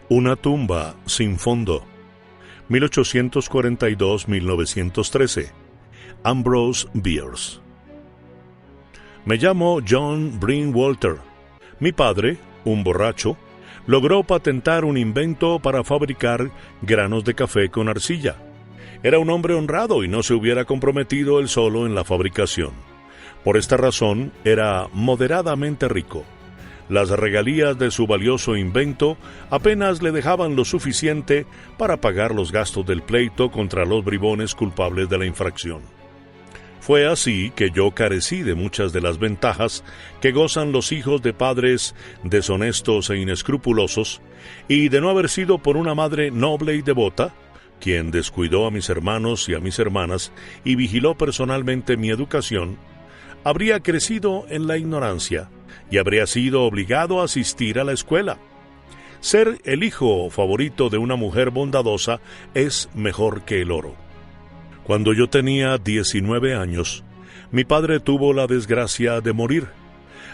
Una tumba sin fondo. 1842-1913. Ambrose Bierce. Me llamo John Bryn Walter. Mi padre, un borracho, logró patentar un invento para fabricar granos de café con arcilla. Era un hombre honrado y no se hubiera comprometido él solo en la fabricación. Por esta razón, era moderadamente rico. Las regalías de su valioso invento apenas le dejaban lo suficiente para pagar los gastos del pleito contra los bribones culpables de la infracción. Fue así que yo carecí de muchas de las ventajas que gozan los hijos de padres deshonestos e inescrupulosos, y de no haber sido por una madre noble y devota, quien descuidó a mis hermanos y a mis hermanas y vigiló personalmente mi educación, habría crecido en la ignorancia y habría sido obligado a asistir a la escuela. Ser el hijo favorito de una mujer bondadosa es mejor que el oro. Cuando yo tenía 19 años, mi padre tuvo la desgracia de morir.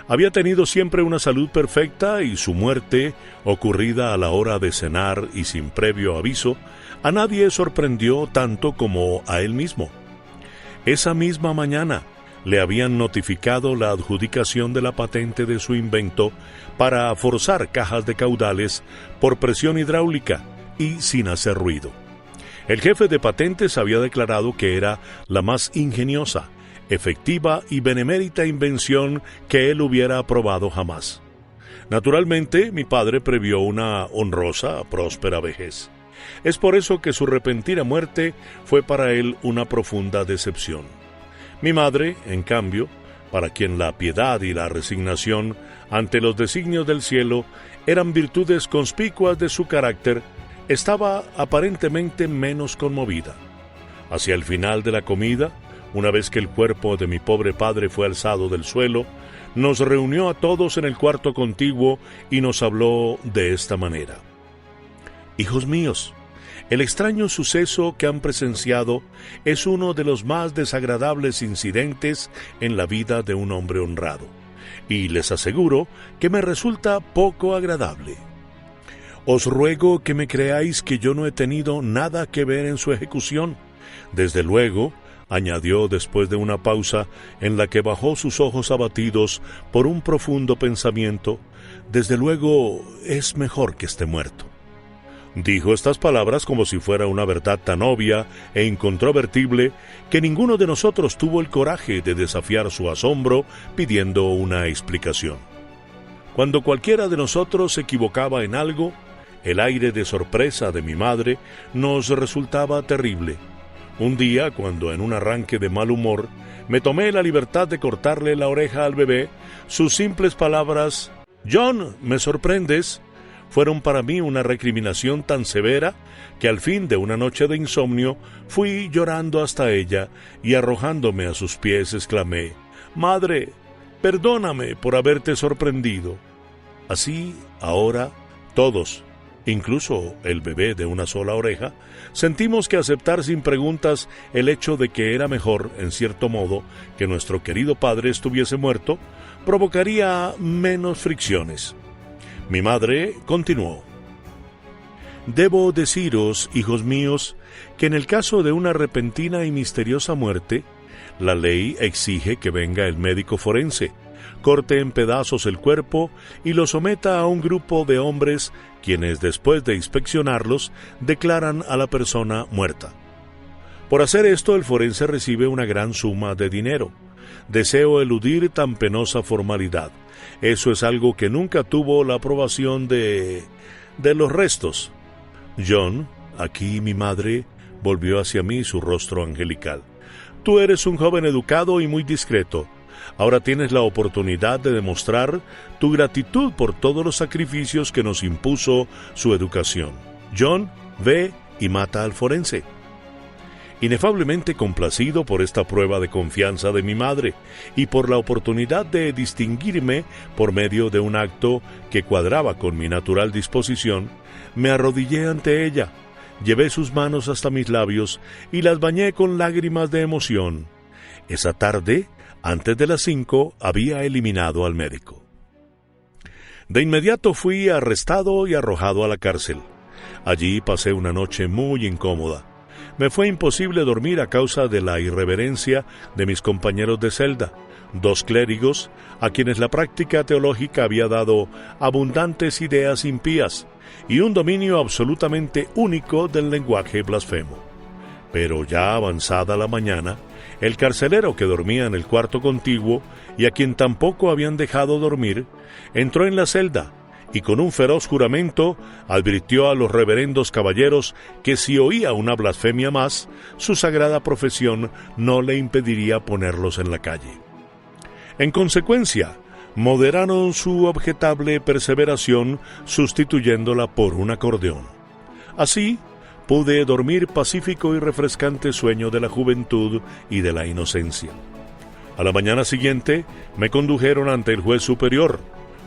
Había tenido siempre una salud perfecta y su muerte, ocurrida a la hora de cenar y sin previo aviso, a nadie sorprendió tanto como a él mismo. Esa misma mañana le habían notificado la adjudicación de la patente de su invento para forzar cajas de caudales por presión hidráulica y sin hacer ruido. El jefe de patentes había declarado que era la más ingeniosa, efectiva y benemérita invención que él hubiera aprobado jamás. Naturalmente, mi padre previó una honrosa, próspera vejez. Es por eso que su repentina muerte fue para él una profunda decepción. Mi madre, en cambio, para quien la piedad y la resignación ante los designios del cielo eran virtudes conspicuas de su carácter, estaba aparentemente menos conmovida. Hacia el final de la comida, una vez que el cuerpo de mi pobre padre fue alzado del suelo, nos reunió a todos en el cuarto contiguo y nos habló de esta manera: «Hijos míos, el extraño suceso que han presenciado es uno de los más desagradables incidentes en la vida de un hombre honrado, y les aseguro que me resulta poco agradable. Os ruego que me creáis que yo no he tenido nada que ver en su ejecución. Desde luego», añadió después de una pausa en la que bajó sus ojos abatidos por un profundo pensamiento, «desde luego es mejor que esté muerto». Dijo estas palabras como si fuera una verdad tan obvia e incontrovertible que ninguno de nosotros tuvo el coraje de desafiar su asombro pidiendo una explicación. Cuando cualquiera de nosotros se equivocaba en algo, el aire de sorpresa de mi madre nos resultaba terrible. Un día, cuando en un arranque de mal humor me tomé la libertad de cortarle la oreja al bebé, sus simples palabras «John, me sorprendes», fueron para mí una recriminación tan severa que al fin de una noche de insomnio fui llorando hasta ella y arrojándome a sus pies exclamé: «Madre, perdóname por haberte sorprendido». Así, ahora, todos, incluso el bebé de una sola oreja, sentimos que aceptar sin preguntas el hecho de que era mejor, en cierto modo, que nuestro querido padre estuviese muerto, provocaría menos fricciones. Mi madre continuó: «Debo deciros, hijos míos, que en el caso de una repentina y misteriosa muerte, la ley exige que venga el médico forense, corte en pedazos el cuerpo y lo someta a un grupo de hombres quienes, después de inspeccionarlos, declaran a la persona muerta. Por hacer esto, el forense recibe una gran suma de dinero. Deseo eludir tan penosa formalidad. Eso es algo que nunca tuvo la aprobación de los restos». John, aquí mi madre volvió hacia mí su rostro angelical. «Tú eres un joven educado y muy discreto. Ahora tienes la oportunidad de demostrar tu gratitud por todos los sacrificios que nos impuso su educación. John, ve y mata al forense». Inefablemente complacido por esta prueba de confianza de mi madre y por la oportunidad de distinguirme por medio de un acto que cuadraba con mi natural disposición, me arrodillé ante ella, llevé sus manos hasta mis labios y las bañé con lágrimas de emoción. Esa tarde, antes de las 5, había eliminado al médico. De inmediato fui arrestado y arrojado a la cárcel. Allí pasé una noche muy incómoda. Me fue imposible dormir a causa de la irreverencia de mis compañeros de celda, 2 clérigos a quienes la práctica teológica había dado abundantes ideas impías y un dominio absolutamente único del lenguaje blasfemo. Pero ya avanzada la mañana, el carcelero que dormía en el cuarto contiguo y a quien tampoco habían dejado dormir, entró en la celda y con un feroz juramento advirtió a los reverendos caballeros que si oía una blasfemia más, su sagrada profesión no le impediría ponerlos en la calle. En consecuencia, moderaron su objetable perseveración sustituyéndola por un acordeón. Así, pude dormir pacífico y refrescante sueño de la juventud y de la inocencia. A la mañana siguiente me condujeron ante el juez superior,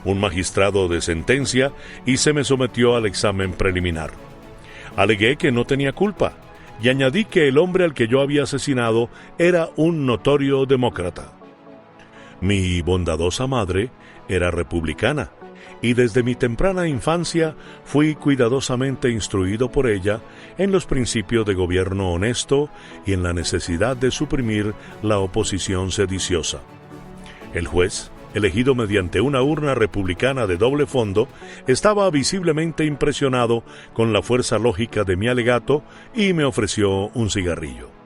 un magistrado de sentencia, y se me sometió al examen preliminar. Alegué que no tenía culpa y añadí que el hombre al que yo había asesinado era un notorio demócrata. Mi bondadosa madre era republicana, y desde mi temprana infancia fui cuidadosamente instruido por ella en los principios de gobierno honesto y en la necesidad de suprimir la oposición sediciosa. El juez, elegido mediante una urna republicana de doble fondo, estaba visiblemente impresionado con la fuerza lógica de mi alegato y me ofreció un cigarrillo.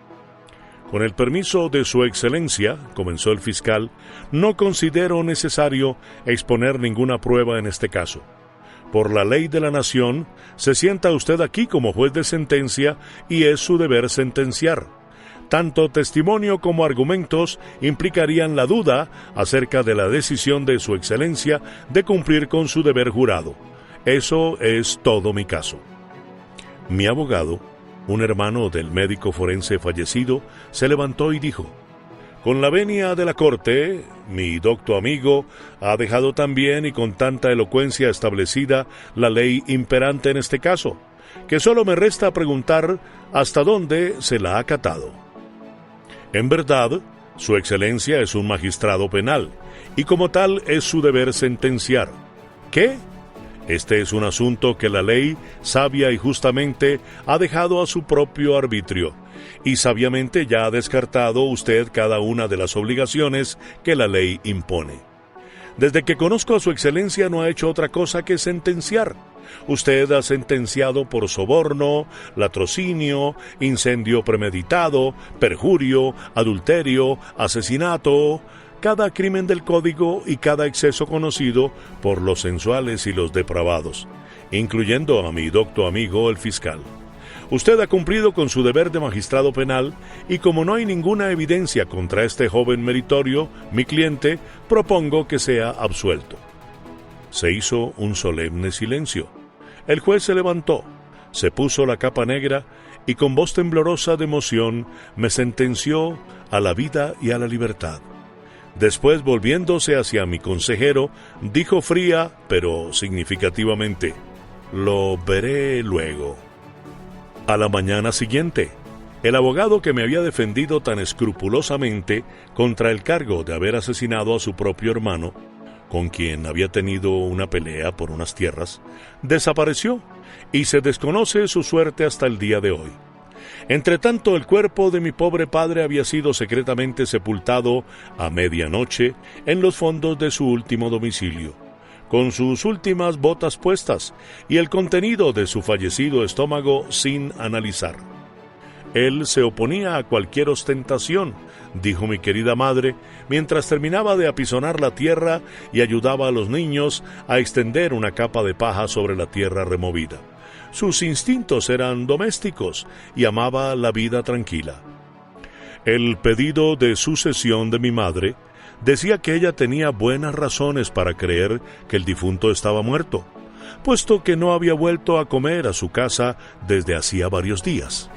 Con el permiso de su excelencia, comenzó el fiscal, no considero necesario exponer ninguna prueba en este caso. Por la ley de la nación, se sienta usted aquí como juez de sentencia y es su deber sentenciar. Tanto testimonio como argumentos implicarían la duda acerca de la decisión de su excelencia de cumplir con su deber jurado. Eso es todo mi caso. Mi abogado, un hermano del médico forense fallecido, se levantó y dijo: «Con la venia de la corte, mi docto amigo ha dejado tan bien y con tanta elocuencia establecida la ley imperante en este caso, que solo me resta preguntar hasta dónde se la ha acatado. En verdad, su excelencia es un magistrado penal, y como tal es su deber sentenciar. ¿Qué? Este es un asunto que la ley, sabia y justamente, ha dejado a su propio arbitrio, y sabiamente ya ha descartado usted cada una de las obligaciones que la ley impone. Desde que conozco a su excelencia no ha hecho otra cosa que sentenciar. Usted ha sentenciado por soborno, latrocinio, incendio premeditado, perjurio, adulterio, asesinato, cada crimen del código y cada exceso conocido por los sensuales y los depravados, incluyendo a mi docto amigo el fiscal. Usted ha cumplido con su deber de magistrado penal y como no hay ninguna evidencia contra este joven meritorio, mi cliente, propongo que sea absuelto». Se hizo un solemne silencio. El juez se levantó, se puso la capa negra y con voz temblorosa de emoción me sentenció a la vida y a la libertad. Después, volviéndose hacia mi consejero, dijo fría, pero significativamente: «Lo veré luego». A la mañana siguiente, el abogado que me había defendido tan escrupulosamente contra el cargo de haber asesinado a su propio hermano, con quien había tenido una pelea por unas tierras, desapareció y se desconoce su suerte hasta el día de hoy. Entretanto, el cuerpo de mi pobre padre había sido secretamente sepultado a medianoche en los fondos de su último domicilio, con sus últimas botas puestas y el contenido de su fallecido estómago sin analizar. Él se oponía a cualquier ostentación, dijo mi querida madre, mientras terminaba de apisonar la tierra y ayudaba a los niños a extender una capa de paja sobre la tierra removida. Sus instintos eran domésticos y amaba la vida tranquila. El pedido de sucesión de mi madre decía que ella tenía buenas razones para creer que el difunto estaba muerto, puesto que no había vuelto a comer a su casa desde hacía varios días.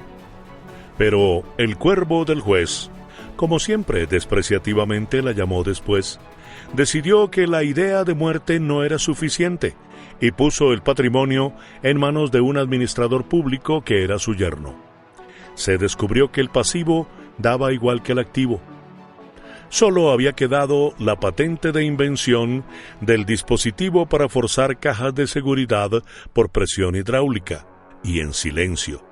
Pero el cuervo del juez, como siempre despreciativamente la llamó después, decidió que la idea de muerte no era suficiente y puso el patrimonio en manos de un administrador público que era su yerno. Se descubrió que el pasivo daba igual que el activo. Solo había quedado la patente de invención del dispositivo para forzar cajas de seguridad por presión hidráulica, y en silencio.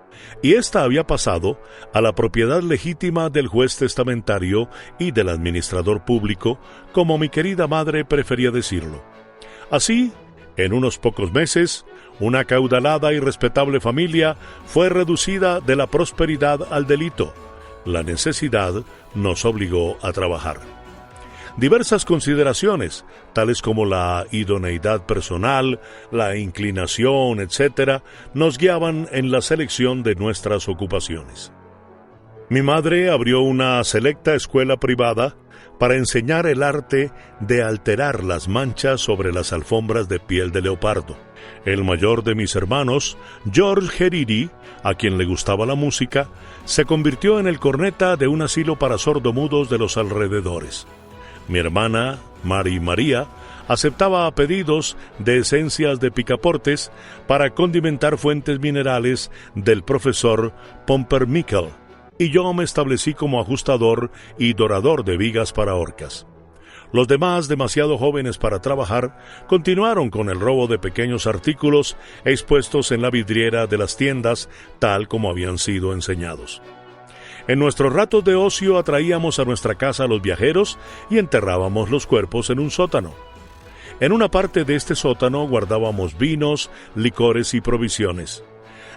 Y esta había pasado a la propiedad legítima del juez testamentario y del administrador público, como mi querida madre prefería decirlo. Así, en unos pocos meses, una acaudalada y respetable familia fue reducida de la prosperidad al delito. La necesidad nos obligó a trabajar. Diversas consideraciones, tales como la idoneidad personal, la inclinación, etc., nos guiaban en la selección de nuestras ocupaciones. Mi madre abrió una selecta escuela privada para enseñar el arte de alterar las manchas sobre las alfombras de piel de leopardo. El mayor de mis hermanos, George Heriri, a quien le gustaba la música, se convirtió en el corneta de un asilo para sordomudos de los alrededores. Mi hermana, Mary María, aceptaba pedidos de esencias de picaportes para condimentar fuentes minerales del profesor Pumpernickel, y yo me establecí como ajustador y dorador de vigas para horcas. Los demás, demasiado jóvenes para trabajar, continuaron con el robo de pequeños artículos expuestos en la vidriera de las tiendas, tal como habían sido enseñados. En nuestros ratos de ocio atraíamos a nuestra casa a los viajeros y enterrábamos los cuerpos en un sótano. En una parte de este sótano guardábamos vinos, licores y provisiones.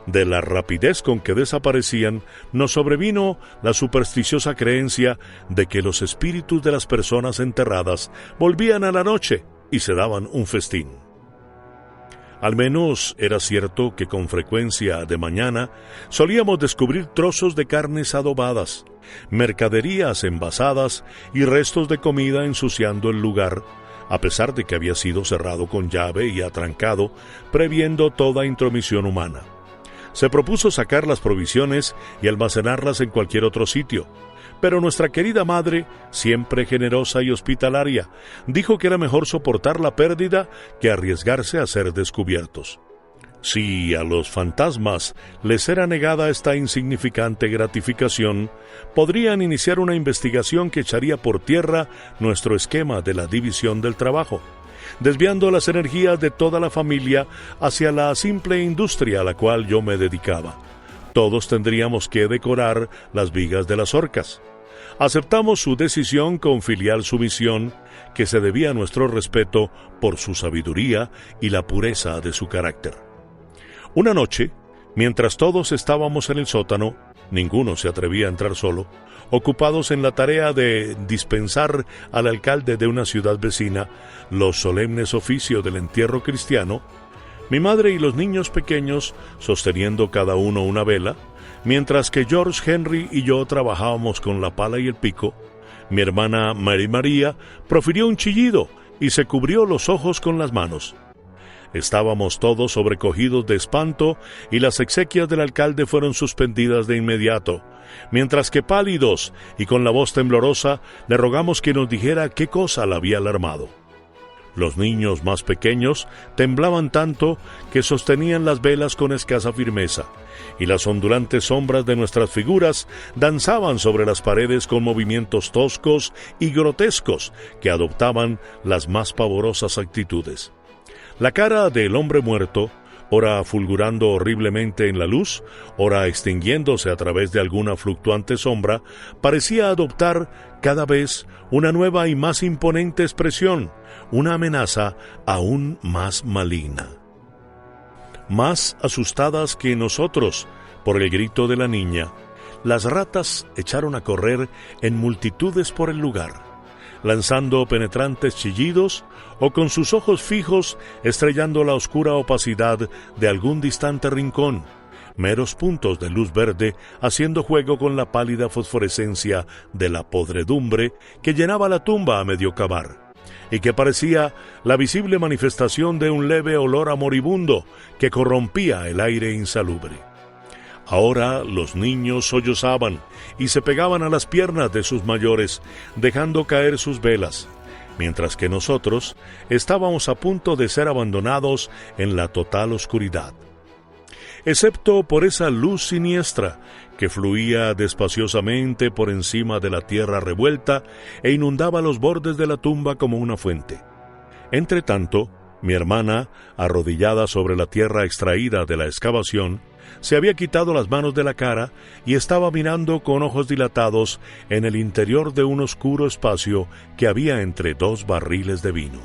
De la rapidez con que desaparecían, nos sobrevino la supersticiosa creencia de que los espíritus de las personas enterradas volvían a la noche y se daban un festín. Al menos era cierto que con frecuencia de mañana solíamos descubrir trozos de carnes adobadas, mercaderías envasadas y restos de comida ensuciando el lugar, a pesar de que había sido cerrado con llave y atrancado, previendo toda intromisión humana. Se propuso sacar las provisiones y almacenarlas en cualquier otro sitio, pero nuestra querida madre, siempre generosa y hospitalaria, dijo que era mejor soportar la pérdida que arriesgarse a ser descubiertos. Si a los fantasmas les era negada esta insignificante gratificación, podrían iniciar una investigación que echaría por tierra nuestro esquema de la división del trabajo, desviando las energías de toda la familia hacia la simple industria a la cual yo me dedicaba. Todos tendríamos que decorar las vigas de las horcas. Aceptamos su decisión con filial sumisión, que se debía a nuestro respeto por su sabiduría y la pureza de su carácter. Una noche, mientras todos estábamos en el sótano, ninguno se atrevía a entrar solo, ocupados en la tarea de dispensar al alcalde de una ciudad vecina los solemnes oficios del entierro cristiano, mi madre y los niños pequeños sosteniendo cada uno una vela, mientras que George Henry y yo trabajábamos con la pala y el pico, mi hermana Mary María profirió un chillido y se cubrió los ojos con las manos. Estábamos todos sobrecogidos de espanto y las exequias del alcalde fueron suspendidas de inmediato, mientras que pálidos y con la voz temblorosa le rogamos que nos dijera qué cosa la había alarmado. Los niños más pequeños temblaban tanto que sostenían las velas con escasa firmeza, y las ondulantes sombras de nuestras figuras danzaban sobre las paredes con movimientos toscos y grotescos que adoptaban las más pavorosas actitudes. La cara del hombre muerto, ora fulgurando horriblemente en la luz, ora extinguiéndose a través de alguna fluctuante sombra, parecía adoptar cada vez una nueva y más imponente expresión, una amenaza aún más maligna. Más asustadas que nosotros por el grito de la niña, las ratas echaron a correr en multitudes por el lugar, lanzando penetrantes chillidos o con sus ojos fijos estrellando la oscura opacidad de algún distante rincón, meros puntos de luz verde haciendo juego con la pálida fosforescencia de la podredumbre que llenaba la tumba a medio cavar, y que parecía la visible manifestación de un leve olor a moribundo que corrompía el aire insalubre. Ahora los niños sollozaban y se pegaban a las piernas de sus mayores, dejando caer sus velas, mientras que nosotros estábamos a punto de ser abandonados en la total oscuridad. excepto por esa luz siniestra que fluía despaciosamente por encima de la tierra revuelta e inundaba los bordes de la tumba como una fuente. Entretanto, mi hermana, arrodillada sobre la tierra extraída de la excavación, se había quitado las manos de la cara y estaba mirando con ojos dilatados en el interior de un oscuro espacio que había entre dos barriles de vino.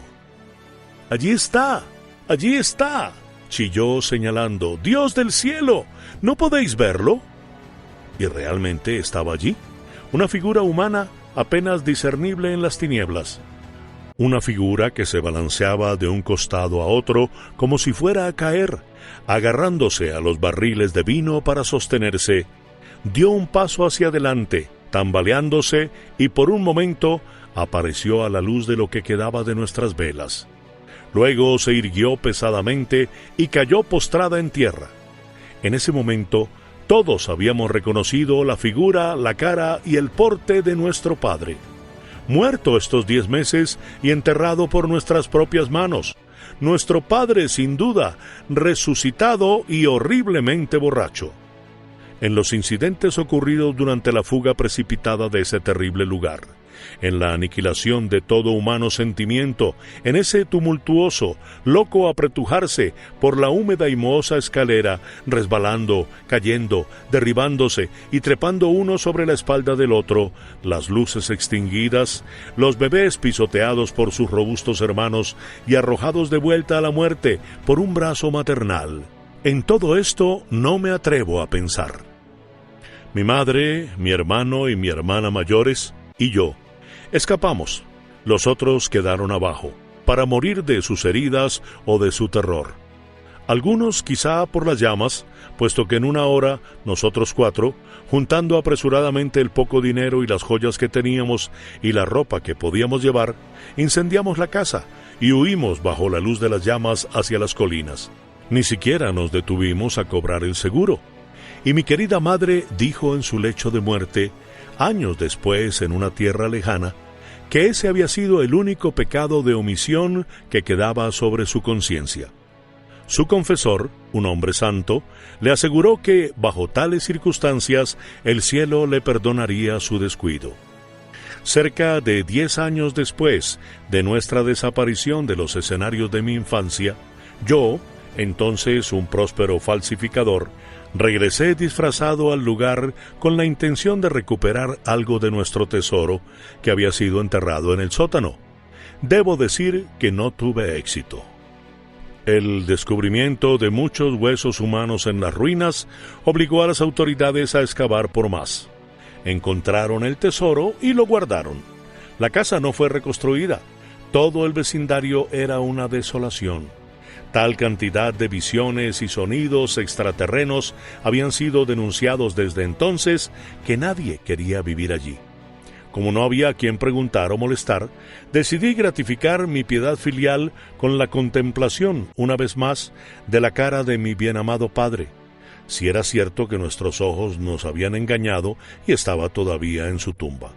¡Allí está! ¡Allí está!, chilló señalando. ¡Dios del cielo! ¿No podéis verlo? Y realmente estaba allí, una figura humana apenas discernible en las tinieblas. Una figura que se balanceaba de un costado a otro como si fuera a caer, agarrándose a los barriles de vino para sostenerse. Dio un paso hacia adelante, tambaleándose, y por un momento apareció a la luz de lo que quedaba de nuestras velas. Luego se irguió pesadamente y cayó postrada en tierra. En ese momento, todos habíamos reconocido la figura, la cara y el porte de nuestro padre. Muerto estos 10 meses y enterrado por nuestras propias manos. Nuestro padre, sin duda, resucitado y horriblemente borracho. En los incidentes ocurridos durante la fuga precipitada de ese terrible lugar, en la aniquilación de todo humano sentimiento, en ese tumultuoso, loco apretujarse por la húmeda y mohosa escalera, resbalando, cayendo, derribándose y trepando uno sobre la espalda del otro, las luces extinguidas, los bebés pisoteados por sus robustos hermanos y arrojados de vuelta a la muerte por un brazo maternal. En todo esto no me atrevo a pensar. Mi madre, mi hermano y mi hermana mayores, y yo, escapamos. Los otros quedaron abajo, para morir de sus heridas o de su terror. Algunos quizá por las llamas, puesto que en una hora, nosotros 4, juntando apresuradamente el poco dinero y las joyas que teníamos y la ropa que podíamos llevar, incendiamos la casa y huimos bajo la luz de las llamas hacia las colinas. Ni siquiera nos detuvimos a cobrar el seguro. Y mi querida madre dijo en su lecho de muerte, años después en una tierra lejana, que ese había sido el único pecado de omisión que quedaba sobre su conciencia. Su confesor, un hombre santo, le aseguró que, bajo tales circunstancias, el cielo le perdonaría su descuido. Cerca de 10 años después de nuestra desaparición de los escenarios de mi infancia, yo, entonces un próspero falsificador, regresé disfrazado al lugar con la intención de recuperar algo de nuestro tesoro que había sido enterrado en el sótano. Debo decir que no tuve éxito. El descubrimiento de muchos huesos humanos en las ruinas obligó a las autoridades a excavar por más. Encontraron el tesoro y lo guardaron. La casa no fue reconstruida. Todo el vecindario era una desolación. Tal cantidad de visiones y sonidos extraterrenos habían sido denunciados desde entonces que nadie quería vivir allí. Como no había a quien preguntar o molestar, decidí gratificar mi piedad filial con la contemplación, una vez más, de la cara de mi bien amado padre. Si era cierto que nuestros ojos nos habían engañado y estaba todavía en su tumba.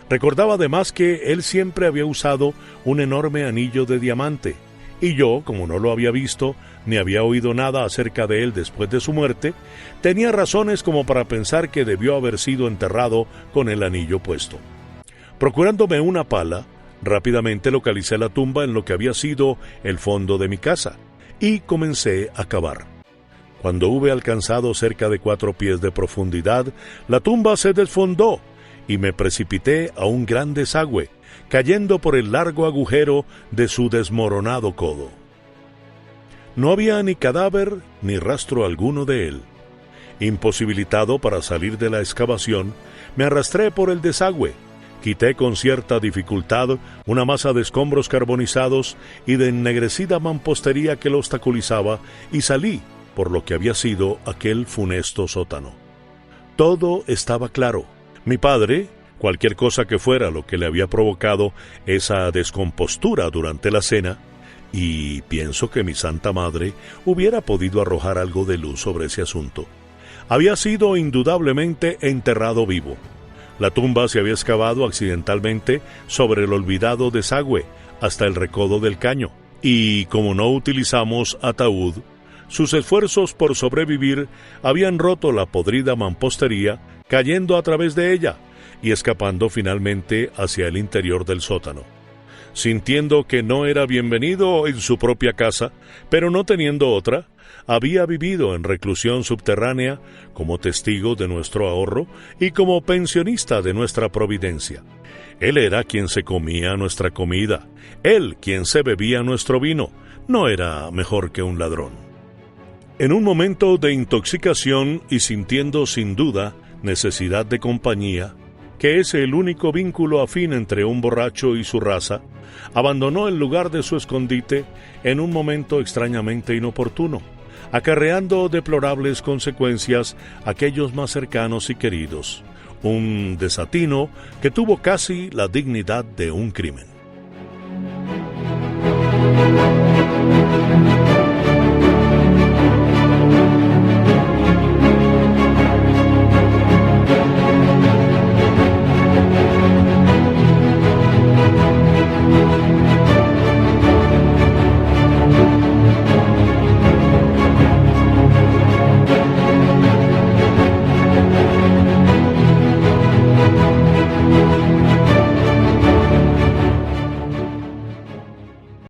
Recordaba además que él siempre había usado un enorme anillo de diamante, y yo, como no lo había visto, ni había oído nada acerca de él después de su muerte, tenía razones como para pensar que debió haber sido enterrado con el anillo puesto. Procurándome una pala, rápidamente localicé la tumba en lo que había sido el fondo de mi casa, y comencé a cavar. Cuando hube alcanzado cerca de 4 pies de profundidad, la tumba se desfondó, y me precipité a un gran desagüe, cayendo por el largo agujero de su desmoronado codo. No había ni cadáver ni rastro alguno de él. Imposibilitado para salir de la excavación, me arrastré por el desagüe, quité con cierta dificultad una masa de escombros carbonizados y de ennegrecida mampostería que lo obstaculizaba, y salí por lo que había sido aquel funesto sótano. Todo estaba claro. Mi padre, cualquier cosa que fuera lo que le había provocado esa descompostura durante la cena, y pienso que mi Santa Madre hubiera podido arrojar algo de luz sobre ese asunto, había sido indudablemente enterrado vivo. La tumba se había excavado accidentalmente sobre el olvidado desagüe hasta el recodo del caño, y como no utilizamos ataúd, Sus esfuerzos por sobrevivir habían roto la podrida mampostería, cayendo a través de ella y escapando finalmente hacia el interior del sótano. Sintiendo que no era bienvenido en su propia casa, pero no teniendo otra, había vivido en reclusión subterránea como testigo de nuestro ahorro y como pensionista de nuestra providencia. Él era quien se comía nuestra comida, él quien se bebía nuestro vino, no era mejor que un ladrón. En un momento de intoxicación y sintiendo sin duda necesidad de compañía, que es el único vínculo afín entre un borracho y su raza, abandonó el lugar de su escondite en un momento extrañamente inoportuno, acarreando deplorables consecuencias a aquellos más cercanos y queridos, un desatino que tuvo casi la dignidad de un crimen.